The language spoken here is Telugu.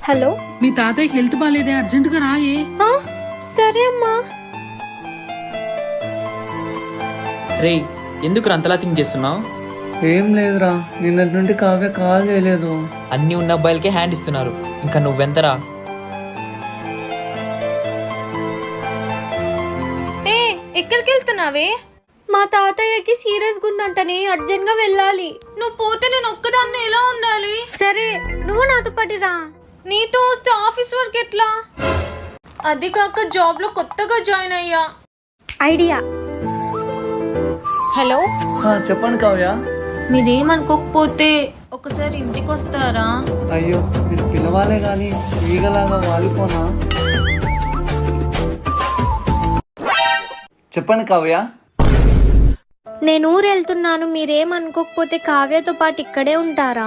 హలో. మీ తాతయ్యకి హెల్త్ బాగాలేదే, అర్జెంట్ గా రాయే. సరే అమ్మా. రే, ఎందుకు అంతలా థింక్ చేస్తున్నావు? ఏం లేదురా, నిన్నటి నుండి కావ్య కాల్ చేయలేదు. అన్ని ఉన్న అబ్బాయిలకే హ్యాండ్ ఇస్తున్నారు, ఇంకా నువ్వెంతరా? ఎక్కడికి వెళ్తున్నావే? మా తాతయ్యకి సీరియస్ గుందంటనే, అర్జెంట్ గా వెళ్ళాలి. నువ్వు పోతే నేను ఒక్కదాన్ని ఎలా ఉండాలి? సరే, నువ్వు నాతో పాటు రా. నీతో వస్తే ఆఫీస్ వర్క్ ఎట్లా? అది కాక జాబ్ లో కొత్తగా జాయిన్ అయ్యా. ఐడియా. హలో, చెప్పండి కావ్య. మీరేమనుకోకపోతే ఒకసారి ఇంటికి వస్తారా? అయ్యో, మీరు పిలవాలే గాని ఈగలాగా వాలిపోనా? చెప్పండి కావ్య. నేను ఊరు వెళ్తున్నాను, మీరేమనుకోకపోతే కావ్యతో పాటు ఇక్కడే ఉంటారా?